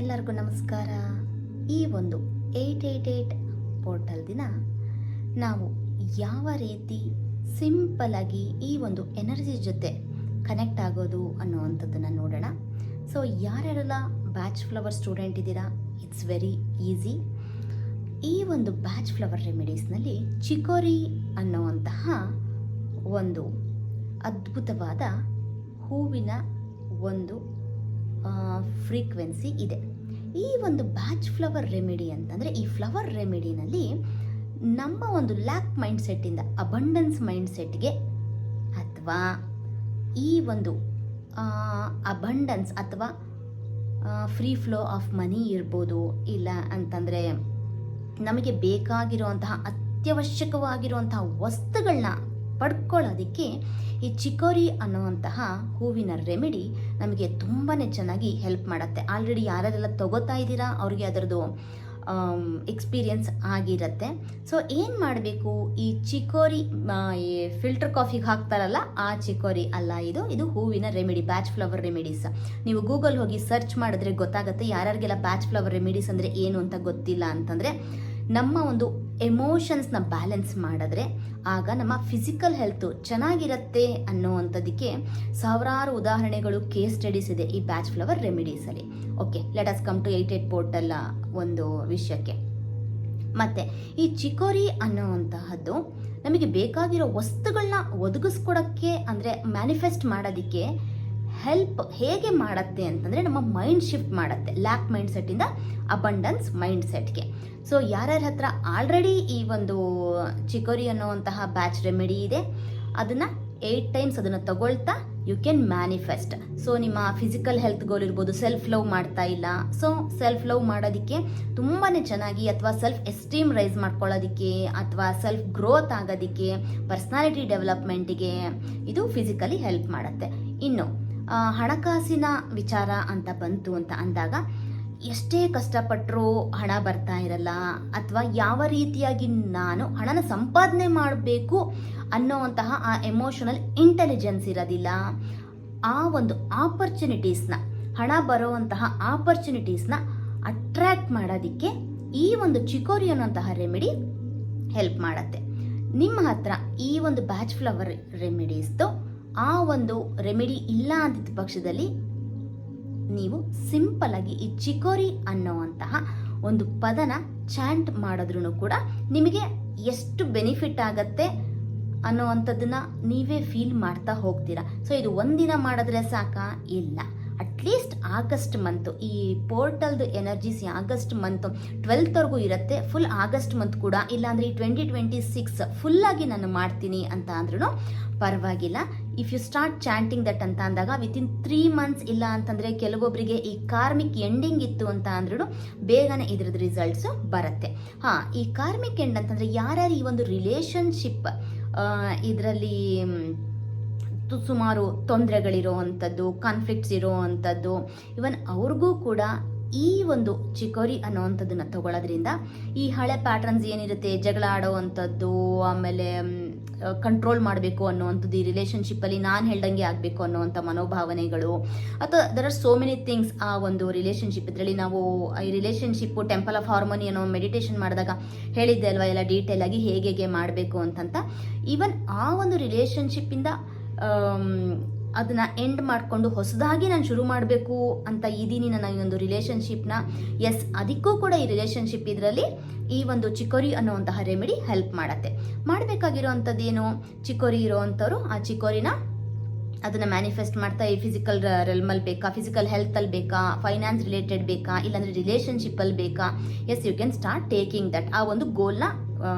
ಎಲ್ಲರಿಗೂ ನಮಸ್ಕಾರ. ಈ ಒಂದು 888 ಪೋರ್ಟಲ್ ದಿನ ನಾವು ಯಾವ ರೀತಿ ಸಿಂಪಲಾಗಿ ಈ ಒಂದು ಎನರ್ಜಿ ಜೊತೆ ಕನೆಕ್ಟ್ ಆಗೋದು ಅನ್ನುವಂಥದ್ದನ್ನು ನೋಡೋಣ. ಸೊ ಯಾರ್ಯಾರೆಲ್ಲ ಬ್ಯಾಚ್ ಫ್ಲವರ್ ಸ್ಟೂಡೆಂಟ್ ಇದ್ದೀರಾ, ಇಟ್ಸ್ ವೆರಿ ಈಸಿ. ಈ ಒಂದು ಬ್ಯಾಚ್ ಫ್ಲವರ್ ರೆಮಿಡೀಸ್ನಲ್ಲಿ ಚಿಕೋರಿ ಅನ್ನುವಂತಹ ಒಂದು ಅದ್ಭುತವಾದ ಹೂವಿನ ಒಂದು ಫ್ರೀಕ್ವೆನ್ಸಿ ಇದೆ. ಈ ಒಂದು ಬ್ಯಾಚ್ ಫ್ಲವರ್ ರೆಮಿಡಿ ಅಂತಂದರೆ, ಈ ಫ್ಲವರ್ ರೆಮಿಡಿನಲ್ಲಿ ನಮ್ಮ ಒಂದು ಲ್ಯಾಕ್ ಮೈಂಡ್ ಸೆಟ್ಟಿಂದ ಅಬಂಡೆನ್ಸ್ ಮೈಂಡ್ ಸೆಟ್ಗೆ ಅಥವಾ ಈ ಒಂದು ಅಬಂಡೆನ್ಸ್ ಅಥವಾ ಫ್ರೀ ಫ್ಲೋ ಆಫ್ ಮನಿ ಇರ್ಬೋದು, ಇಲ್ಲ ಅಂತಂದರೆ ನಮಗೆ ಬೇಕಾಗಿರುವಂತಹ ಅತ್ಯವಶ್ಯಕವಾಗಿರುವಂತಹ ವಸ್ತುಗಳನ್ನ ಪಡ್ಕೊಳ್ಳೋದಕ್ಕೆ ಈ ಚಿಕೋರಿ ಅನ್ನುವಂತಹ ಹೂವಿನ ರೆಮಿಡಿ ನಮಗೆ ತುಂಬಾ ಚೆನ್ನಾಗಿ ಹೆಲ್ಪ್ ಮಾಡುತ್ತೆ. ಆಲ್ರೆಡಿ ಯಾರೆಲ್ಲ ತಗೋತಾ ಇದ್ದೀರಾ ಅವ್ರಿಗೆ ಅದರದ್ದು ಎಕ್ಸ್ಪೀರಿಯನ್ಸ್ ಆಗಿರುತ್ತೆ. ಸೊ ಏನು ಮಾಡಬೇಕು, ಈ ಚಿಕೋರಿ ಈ ಫಿಲ್ಟರ್ ಕಾಫಿಗೆ ಹಾಕ್ತಾರಲ್ಲ ಆ ಚಿಕೋರಿ ಅಲ್ಲ, ಇದು ಹೂವಿನ ರೆಮಿಡಿ, ಬ್ಯಾಚ್ ಫ್ಲವರ್ ರೆಮಿಡೀಸ್. ನೀವು ಗೂಗಲ್ ಹೋಗಿ ಸರ್ಚ್ ಮಾಡಿದ್ರೆ ಗೊತ್ತಾಗುತ್ತೆ. ಯಾರ್ಯಾರಿಗೆಲ್ಲ ಬ್ಯಾಚ್ ಫ್ಲವರ್ ರೆಮಿಡೀಸ್ ಅಂದರೆ ಏನು ಅಂತ ಗೊತ್ತಿಲ್ಲ ಅಂತಂದರೆ, ನಮ್ಮ ಒಂದು ಎಮೋಷನ್ಸ್ನ ಬ್ಯಾಲೆನ್ಸ್ ಮಾಡಿದ್ರೆ ಆಗ ನಮ್ಮ ಫಿಸಿಕಲ್ ಹೆಲ್ತು ಚೆನ್ನಾಗಿರುತ್ತೆ ಅನ್ನೋವಂಥದ್ದಕ್ಕೆ ಸಾವಿರಾರು ಉದಾಹರಣೆಗಳು, ಕೇಸ್ ಸ್ಟಡೀಸ್ ಇದೆ ಈ ಬ್ಯಾಚ್ ಫ್ಲವರ್ ರೆಮಿಡೀಸಲ್ಲಿ. Okay, let us come to 88 portal ಒಂದು ವಿಷಯಕ್ಕೆ. ಮತ್ತು ಈ ಚಿಕೋರಿ ಅನ್ನೋವಂತಹದ್ದು ನಮಗೆ ಬೇಕಾಗಿರೋ ವಸ್ತುಗಳನ್ನ ಒದಗಿಸ್ಕೊಡೋಕ್ಕೆ, ಅಂದರೆ ಮ್ಯಾನಿಫೆಸ್ಟ್ ಮಾಡೋದಕ್ಕೆ ಹೆಲ್ಪ್ ಹೇಗೆ ಮಾಡುತ್ತೆ ಅಂತಂದರೆ, ನಮ್ಮ ಮೈಂಡ್ ಶಿಫ್ಟ್ ಮಾಡುತ್ತೆ ಲ್ಯಾಕ್ ಮೈಂಡ್ ಸೆಟ್ಟಿಂದ ಅಬಂಡನ್ಸ್ ಮೈಂಡ್ ಸೆಟ್ಗೆ. ಸೊ ಯಾರ್ಯಾರ ಹತ್ರ ಆಲ್ರೆಡಿ ಈ ಒಂದು ಚಿಕೋರಿ ಅನ್ನುವಂತಹ ಬ್ಯಾಚ್ ರೆಮಿಡಿ ಇದೆ, ಅದನ್ನು 8 ಟೈಮ್ಸ್ ಅದನ್ನು ತಗೊಳ್ತಾ ಯು ಕ್ಯಾನ್ ಮ್ಯಾನಿಫೆಸ್ಟ್. ಸೊ ನಿಮ್ಮ ಫಿಸಿಕಲ್ ಹೆಲ್ತ್ ಗೋಲ್ ಇರ್ಬೋದು, ಸೆಲ್ಫ್ ಲವ್ ಮಾಡ್ತಾ ಇಲ್ಲ, ಸೊ ಸೆಲ್ಫ್ ಲವ್ ಮಾಡೋದಕ್ಕೆ ತುಂಬಾ ಚೆನ್ನಾಗಿ, ಅಥವಾ ಸೆಲ್ಫ್ ಎಸ್ಟೀಮ್ ರೈಸ್ ಮಾಡ್ಕೊಳ್ಳೋದಕ್ಕೆ, ಅಥವಾ ಸೆಲ್ಫ್ ಗ್ರೋತ್ ಆಗೋದಕ್ಕೆ, ಪರ್ಸ್ನಾಲಿಟಿ ಡೆವಲಪ್ಮೆಂಟಿಗೆ ಇದು ಫಿಸಿಕಲಿ ಹೆಲ್ಪ್ ಮಾಡುತ್ತೆ. ಇನ್ನು ಹಣಕಾಸಿನ ವಿಚಾರ ಅಂತ ಬಂತು ಅಂತ ಅಂದಾಗ, ಎಷ್ಟೇ ಕಷ್ಟಪಟ್ಟರೂ ಹಣ ಬರ್ತಾ ಇರಲ್ಲ, ಅಥವಾ ಯಾವ ರೀತಿಯಾಗಿ ನಾನು ಹಣನ ಸಂಪಾದನೆ ಮಾಡಬೇಕು ಅನ್ನೋವಂತಹ ಆ ಎಮೋಷನಲ್ ಇಂಟೆಲಿಜೆನ್ಸ್ ಇರೋದಿಲ್ಲ, ಆ ಒಂದು ಆಪರ್ಚುನಿಟೀಸ್ನ, ಹಣ ಬರುವಂತಹ ಆಪರ್ಚುನಿಟೀಸ್ನ ಅಟ್ರ್ಯಾಕ್ಟ್ ಮಾಡೋದಕ್ಕೆ ಈ ಒಂದು ಚಿಕೋರಿ ಅನ್ನೋಂತಹ ರೆಮಿಡಿ ಹೆಲ್ಪ್ ಮಾಡುತ್ತೆ. ನಿಮ್ಮ ಹತ್ರ ಈ ಒಂದು ಬ್ಯಾಚ್ ಫ್ಲವರ್ ರೆಮಿಡೀಸ್ದು ಆ ಒಂದು ರೆಮಿಡಿ ಇಲ್ಲ ಅಂದಿದ್ದ ಪಕ್ಷದಲ್ಲಿ ನೀವು ಸಿಂಪಲ್ ಆಗಿ ಈ ಚಿಕೋರಿ ಅನ್ನೋವಂತಹ ಒಂದು ಪದನ ಚಾಂಟ್ ಮಾಡಿದ್ರೂ ಕೂಡ ನಿಮಗೆ ಎಷ್ಟು ಬೆನಿಫಿಟ್ ಆಗತ್ತೆ ಅನ್ನೋವಂಥದ್ದನ್ನ ನೀವೇ ಫೀಲ್ ಮಾಡ್ತಾ ಹೋಗ್ತೀರಾ. ಸೊ ಇದು ಒಂದಿನ ಮಾಡಿದ್ರೆ ಸಾಕಾ? ಇಲ್ಲ, ಅಟ್ಲೀಸ್ಟ್ ಆಗಸ್ಟ್ ಮಂತು, ಈ ಪೋರ್ಟಲ್ದು ಎನರ್ಜೀಸ್ ಆಗಸ್ಟ್ ಮಂತು 12th ಇರುತ್ತೆ. ಫುಲ್ ಆಗಸ್ಟ್ ಮಂತ್ ಕೂಡ, ಇಲ್ಲಾಂದರೆ ಈ 2026 ಫುಲ್ಲಾಗಿ ನಾನು ಮಾಡ್ತೀನಿ ಅಂತ ಅಂದ್ರೂ ಪರವಾಗಿಲ್ಲ. If you start chanting that ಅಂತ ಅಂದಾಗ ವಿತಿನ್ 3 ಮಂತ್ಸ್, ಇಲ್ಲ ಅಂತಂದರೆ ಕೆಲವೊಬ್ಬರಿಗೆ ಈ ಕಾರ್ಮಿಕ್ ಎಂಡಿಂಗ್ ಇತ್ತು ಅಂತ ಅಂದ್ರೂ ಬೇಗನೆ ಇದ್ರದ್ದು ರಿಸಲ್ಟ್ಸು ಬರುತ್ತೆ. ಈ ಕಾರ್ಮಿಕ್ ಎಂಡ್ ಅಂತಂದರೆ ಯಾರ್ಯಾರು ಈ ಒಂದು ರಿಲೇಷನ್ಶಿಪ್ ಇದರಲ್ಲಿ ಸುಮಾರು ತೊಂದರೆಗಳಿರೋವಂಥದ್ದು, ಕಾನ್ಫ್ಲಿಕ್ಟ್ಸ್ ಇರೋವಂಥದ್ದು, ಇವನ್ ಅವ್ರಿಗೂ ಕೂಡ ಈ ಒಂದು ಚಿಕೋರಿ ಅನ್ನೋವಂಥದ್ದನ್ನು ತಗೊಳ್ಳೋದ್ರಿಂದ ಈ ಹಳೆ ಪ್ಯಾಟ್ರನ್ಸ್ ಏನಿರುತ್ತೆ, ಜಗಳ ಆಡೋವಂಥದ್ದು, ಆಮೇಲೆ ಕಂಟ್ರೋಲ್ ಮಾಡಬೇಕು ಅನ್ನೋವಂಥದ್ದು, ಈ ರಿಲೇಷನ್ಶಿಪ್ಪಲ್ಲಿ ನಾನು ಹೇಳ್ದಂಗೆ ಆಗಬೇಕು ಅನ್ನೋವಂಥ ಮನೋಭಾವನೆಗಳು, ಅಥವಾ there are so many things ಆ ಒಂದು ರಿಲೇಷನ್ಶಿಪ್. ಇದರಲ್ಲಿ ನಾವು ಈ ರಿಲೇಷನ್ಶಿಪ್ಪು ಟೆಂಪಲ್ ಆಫ್ ಹಾರ್ಮೋನಿ ಅನ್ನೋ ಮೆಡಿಟೇಷನ್ ಮಾಡಿದಾಗ ಹೇಳಿದ್ದೆ ಅಲ್ವಾ, ಎಲ್ಲ ಡೀಟೇಲ್ ಆಗಿ ಹೇಗೆ ಮಾಡಬೇಕು ಅಂತಂತ. ಈವನ್ ಆ ಒಂದು ರಿಲೇಷನ್ಶಿಪ್ಪಿಂದ ಅದನ್ನ ಎಂಡ್ ಮಾಡಿಕೊಂಡು ಹೊಸದಾಗಿ ನಾನು ಶುರು ಮಾಡಬೇಕು ಅಂತ ಇದ್ದೀನಿ ನನ್ನ ಈ ಒಂದು ರಿಲೇಷನ್ಶಿಪ್ನ, ಎಸ್ ಅದಕ್ಕೂ ಕೂಡ ಈ ರಿಲೇಷನ್ಶಿಪ್ ಇದರಲ್ಲಿ ಈ ಒಂದು ಚಿಕೋರಿ ಅನ್ನುವಂತಹ ರೆಮಿಡಿ ಹೆಲ್ಪ್ ಮಾಡುತ್ತೆ. ಮಾಡಬೇಕಾಗಿರೋವಂಥದ್ದು ಏನು, ಚಿಕೋರಿ ಇರೋವಂಥವ್ರು ಆ ಚಿಕೋರಿನ ಅದನ್ನು ಮ್ಯಾನಿಫೆಸ್ಟ್ ಮಾಡ್ತಾ, ಈ ಫಿಸಿಕಲ್ ರೆಲ್ಮಲ್ಲಿ ಬೇಕಾ, ಫಿಸಿಕಲ್ ಹೆಲ್ತಲ್ಲಿ ಬೇಕಾ, ಫೈನಾನ್ಸ್ ರಿಲೇಟೆಡ್ ಬೇಕಾ, ಇಲ್ಲಾಂದರೆ ರಿಲೇಷನ್ಶಿಪ್ಪಲ್ಲಿ ಬೇಕಾ, as you can start taking that. ಆ ಒಂದು ಗೋಲ್ನ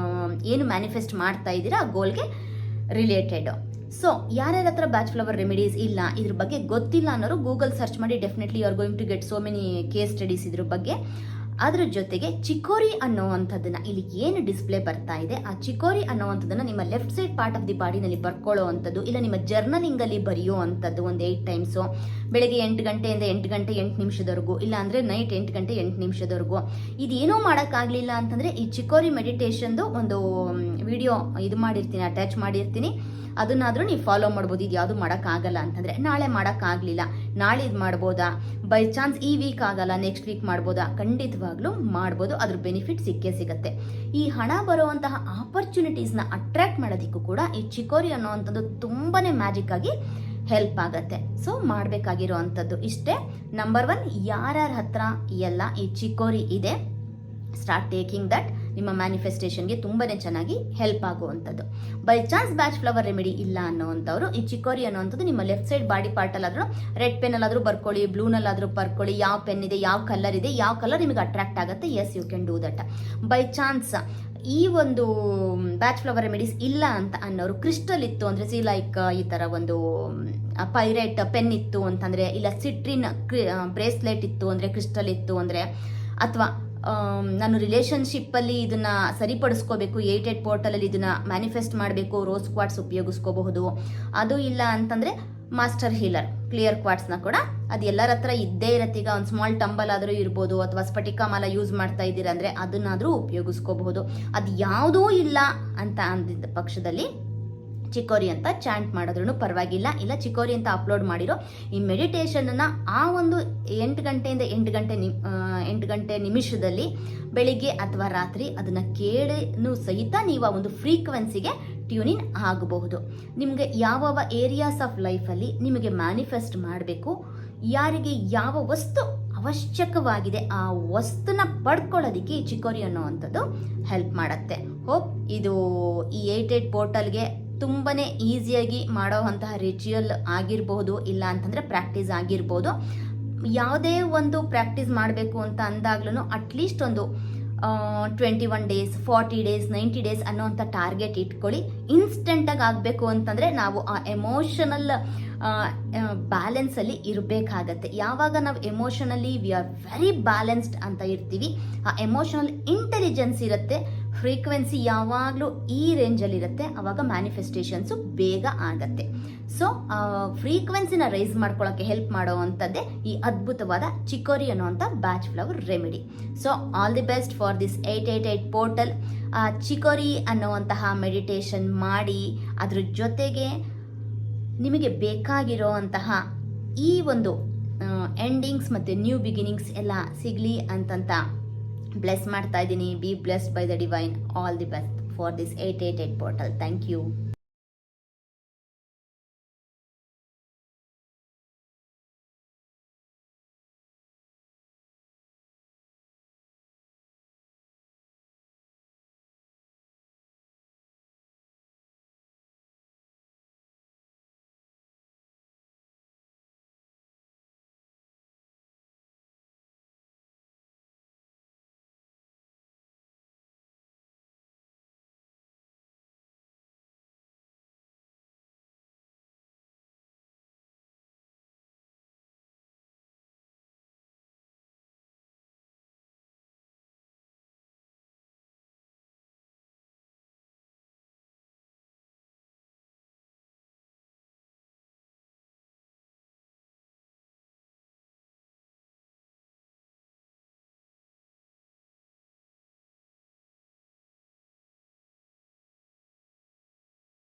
ಏನು ಮ್ಯಾನಿಫೆಸ್ಟ್ ಮಾಡ್ತಾ ಇದ್ದೀರಾ ಆ ಗೋಲ್ಗೆ ರಿಲೇಟೆಡ್. ಸೊ ಯಾರ್ಯಾರ ಹತ್ರ ಬ್ಯಾಚ್ ಫ್ಲವರ್ ರೆಮಿಡೀಸ್ ಇಲ್ಲ, ಇದ್ರ ಬಗ್ಗೆ ಗೊತ್ತಿಲ್ಲ ಅನ್ನೋರು ಗೂಗಲ್ ಸರ್ಚ್ ಮಾಡಿ, definitely you are going to get so many case studies ಇದ್ರ ಬಗ್ಗೆ. ಅದ್ರ ಜೊತೆಗೆ ಚಿಕೋರಿ ಅನ್ನೋವಂಥದ್ದನ್ನ, ಇಲ್ಲಿ ಏನು ಡಿಸ್ಪ್ಲೇ ಬರ್ತಾ ಇದೆ ಆ ಚಿಕೋರಿ ಅನ್ನೋವಂಥದ್ದನ್ನ ನಿಮ್ಮ left side part of the ಬಾಡಿನಲ್ಲಿ ಬರ್ಕೊಳ್ಳೋ ಅಂಥದ್ದು, ಇಲ್ಲ ನಿಮ್ಮ ಜರ್ನಲಿಂಗಲ್ಲಿ ಬರೆಯೋ ಅಂಥದ್ದು ಒಂದು 8 ಟೈಮ್ಸು, ಬೆಳಗ್ಗೆ 8 ಗಂಟೆಯಿಂದ 8 ಗಂಟೆ 8 ನಿಮಿಷದವರೆಗೂ, ಇಲ್ಲ ಅಂದರೆ ನೈಟ್ 8 ಗಂಟೆ 8 ನಿಮಿಷದವರೆಗೂ. ಇದೇನೂ ಮಾಡೋಕ್ಕಾಗಲಿಲ್ಲ ಅಂತಂದರೆ ಈ ಚಿಕೋರಿ ಮೆಡಿಟೇಷನ್ದು ಒಂದು ವಿಡಿಯೋ ಇದು ಮಾಡಿರ್ತೀನಿ, ಅಟ್ಯಾಚ್ ಮಾಡಿರ್ತೀನಿ. ಅದನ್ನಾದರೂ ನೀವು ಫಾಲೋ ಮಾಡ್ಬೋದು. ಇದು ಯಾವುದು ಮಾಡೋಕ್ಕಾಗಲ್ಲ ಅಂತಂದರೆ, ನಾಳೆ ಮಾಡೋಕ್ಕಾಗಲಿಲ್ಲ, ನಾಳೆ ಇದು ಮಾಡ್ಬೋದಾ, ಬೈ ಚಾನ್ಸ್ ಈ ವೀಕ್ ಆಗಲ್ಲ ನೆಕ್ಸ್ಟ್ ವೀಕ್ ಮಾಡ್ಬೋದಾ, ಖಂಡಿತವಾಗ್ಲೂ ಮಾಡ್ಬೋದು. ಅದ್ರ ಬೆನಿಫಿಟ್ ಸಿಕ್ಕೇ ಸಿಗುತ್ತೆ. ಈ ಹಣ ಬರುವಂತಹ ಆಪರ್ಚುನಿಟೀಸ್ನ ಅಟ್ರಾಕ್ಟ್ ಮಾಡೋದಕ್ಕೂ ಕೂಡ ಈ ಚಿಕೋರಿ ಅನ್ನೋವಂಥದ್ದು ತುಂಬಾ ಮ್ಯಾಜಿಕ್ ಆಗಿ ಹೆಲ್ಪ್ ಆಗುತ್ತೆ. ಸೊ ಮಾಡಬೇಕಾಗಿರೋ ಅಂಥದ್ದು ಇಷ್ಟೇ. ನಂಬರ್ 1, ಯಾರ್ಯಾರ ಹತ್ರ ಎಲ್ಲ ಈ ಚಿಕೋರಿ ಇದೆ, ಸ್ಟಾರ್ಟ್ ಟೇಕಿಂಗ್ ದಟ್. ನಿಮ್ಮ ಮ್ಯಾನಿಫೆಸ್ಟೇಷನ್ಗೆ ತುಂಬಾ ಚೆನ್ನಾಗಿ ಹೆಲ್ಪ್ ಆಗುವಂಥದ್ದು. By chance batch flower remedy ಇಲ್ಲ ಅನ್ನೋವಂಥವ್ರು ಈ ಚಿಕೋರಿ ಅನ್ನೋವಂಥದ್ದು ನಿಮ್ಮ ಲೆಫ್ಟ್ ಸೈಡ್ ಬಾಡಿ ಪಾರ್ಟಲ್ಲಾದರೂ ರೆಡ್ ಪೆನ್ನಲ್ಲಾದರೂ ಬರ್ಕೊಳ್ಳಿ, ಬ್ಲೂನಲ್ಲಾದರೂ ಬರ್ಕೊಳ್ಳಿ. ಯಾವ ಪೆನ್ ಇದೆ, ಯಾವ ಕಲರ್ ಇದೆ, ಯಾವ ಕಲರ್ ನಿಮಗೆ ಅಟ್ರಾಕ್ಟ್ ಆಗುತ್ತೆ, as you can do that. By chance ಈ ಒಂದು ಬ್ಯಾಚ್ ಫ್ಲವರ್ ರೆಮಿಡೀಸ್ ಇಲ್ಲ ಅಂತ ಅನ್ನೋರು ಕ್ರಿಸ್ಟಲ್ ಇತ್ತು ಅಂದರೆ, ಸಿ ಲೈಕ್ ಈ ಥರ ಒಂದು ಪೈರೇಟ್ ಪೆನ್ ಇತ್ತು ಅಂತಂದರೆ, ಇಲ್ಲ ಸಿಟ್ರಿನ್ ಬ್ರೇಸ್ಲೆಟ್ ಇತ್ತು ಅಂದರೆ, ಕ್ರಿಸ್ಟಲ್ ಇತ್ತು ಅಂದರೆ, ಅಥವಾ ನಾನು ರಿಲೇಷನ್ಶಿಪ್ಪಲ್ಲಿ ಇದನ್ನು ಸರಿಪಡಿಸ್ಕೋಬೇಕು, 88 ಪೋರ್ಟಲಲ್ಲಿ ಇದನ್ನು ಮ್ಯಾನಿಫೆಸ್ಟ್ ಮಾಡಬೇಕು, ರೋಸ್ ಕ್ವಾರ್ಟ್ಸ್ ಉಪಯೋಗಿಸ್ಕೋಬಹುದು. ಅದು ಇಲ್ಲ ಅಂತಂದರೆ ಮಾಸ್ಟರ್ ಹೀಲರ್ ಕ್ಲಿಯರ್ ಕ್ವಾರ್ಟ್ಸ್ನ ಕೂಡ ಅದು ಎಲ್ಲರ ಹತ್ರ ಇದ್ದೇ ಇರತ್ತೆ. ಈಗ ಒಂದು ಸ್ಮಾಲ್ ಟಂಬಲ್ ಆದರೂ ಇರ್ಬೋದು, ಅಥವಾ ಸ್ಫಟಿಕ ಮಾಲ ಯೂಸ್ ಮಾಡ್ತಾ ಇದ್ದೀರಾ ಅಂದರೆ ಅದನ್ನಾದರೂ ಉಪಯೋಗಿಸ್ಕೋಬಹುದು. ಅದು ಯಾವುದೂ ಇಲ್ಲ ಅಂತ ಅಂದಿದ್ದ ಪಕ್ಷದಲ್ಲಿ ಚಿಕೋರಿ ಅಂತ ಚಾಂಟ್ ಮಾಡಿದ್ರೂ ಪರವಾಗಿಲ್ಲ. ಇಲ್ಲ ಚಿಕೋರಿ ಅಂತ ಅಪ್ಲೋಡ್ ಮಾಡಿರೋ ಈ ಮೆಡಿಟೇಷನ್ನ ಆ ಒಂದು 8 ಗಂಟೆಯಿಂದ 8 ಗಂಟೆ ನಿಮಿಷದಲ್ಲಿ ಬೆಳಿಗ್ಗೆ ಅಥವಾ ರಾತ್ರಿ ಅದನ್ನು ಕೇಳೂ ಸಹಿತ ನೀವು ಆ ಒಂದು ಫ್ರೀಕ್ವೆನ್ಸಿಗೆ ಟ್ಯೂನಿನ್ ಆಗಬಹುದು. ನಿಮಗೆ ಯಾವ ಏರಿಯಾಸ್ ಆಫ್ ಲೈಫಲ್ಲಿ ನಿಮಗೆ ಮ್ಯಾನಿಫೆಸ್ಟ್ ಮಾಡಬೇಕು, ಯಾರಿಗೆ ಯಾವ ವಸ್ತು ಅವಶ್ಯಕವಾಗಿದೆ ಆ ವಸ್ತುನ ಪಡ್ಕೊಳ್ಳೋದಕ್ಕೆ ಈ ಚಿಕೋರಿ ಅನ್ನೋವಂಥದ್ದು ಹೆಲ್ಪ್ ಮಾಡುತ್ತೆ. ಹೋಪ್ ಇದು ಈ 88 ಪೋರ್ಟಲ್ಗೆ ತುಂಬಾ ಈಸಿಯಾಗಿ ಮಾಡೋವಂತಹ ರಿಚುವಲ್ ಆಗಿರ್ಬೋದು, ಇಲ್ಲ ಅಂತಂದರೆ ಪ್ರಾಕ್ಟೀಸ್ ಆಗಿರ್ಬೋದು. ಯಾವುದೇ ಒಂದು ಪ್ರಾಕ್ಟೀಸ್ ಮಾಡಬೇಕು ಅಂತ ಅಂದಾಗ್ಲೂ ಅಟ್ಲೀಸ್ಟ್ ಒಂದು 21 ಡೇಸ್, 40 ಡೇಸ್, 90 ಡೇಸ್ ಅನ್ನೋವಂಥ ಟಾರ್ಗೆಟ್ ಇಟ್ಕೊಳ್ಳಿ. ಇನ್ಸ್ಟೆಂಟಾಗಿ ಆಗಬೇಕು ಅಂತಂದರೆ ನಾವು ಆ ಎಮೋಷನಲ್ ಬ್ಯಾಲೆನ್ಸಲ್ಲಿ ಇರಬೇಕಾಗತ್ತೆ. ಯಾವಾಗ ನಾವು emotionally we are very balanced ಅಂತ ಇರ್ತೀವಿ, ಆ ಎಮೋಷನಲ್ ಇಂಟೆಲಿಜೆನ್ಸ್ ಇರುತ್ತೆ, ಫ್ರೀಕ್ವೆನ್ಸಿ ಯಾವಾಗಲೂ ಈ ರೇಂಜಲ್ಲಿರುತ್ತೆ, ಆವಾಗ ಮ್ಯಾನಿಫೆಸ್ಟೇಷನ್ಸು ಬೇಗ ಆಗತ್ತೆ. ಸೊ ಫ್ರೀಕ್ವೆನ್ಸಿನ ರೈಸ್ ಮಾಡ್ಕೊಳ್ಳೋಕ್ಕೆ ಹೆಲ್ಪ್ ಮಾಡೋವಂಥದ್ದೇ ಈ ಅದ್ಭುತವಾದ ಚಿಕೋರಿ ಅನ್ನೋವಂಥ Bach flower remedy. So all the best for this 888 portal. Chicory ಅನ್ನುವಂತಹ ಮೆಡಿಟೇಷನ್ ಮಾಡಿ ಅದ್ರ ಜೊತೆಗೆ ನಿಮಗೆ ಬೇಕಾಗಿರೋ ಅಂತಹ ಈ ಒಂದು ಎಂಡಿಂಗ್ಸ್ ಮತ್ತು ನ್ಯೂ ಬಿಗಿನಿಂಗ್ಸ್ ಎಲ್ಲ ಸಿಗಲಿ ಅಂತಂತ ಬ್ಲೆಸ್ ಮಾಡ್ತಾ ಇದ್ದೀನಿ. Be blessed by the divine. All the best for this 888 portal. Thank you.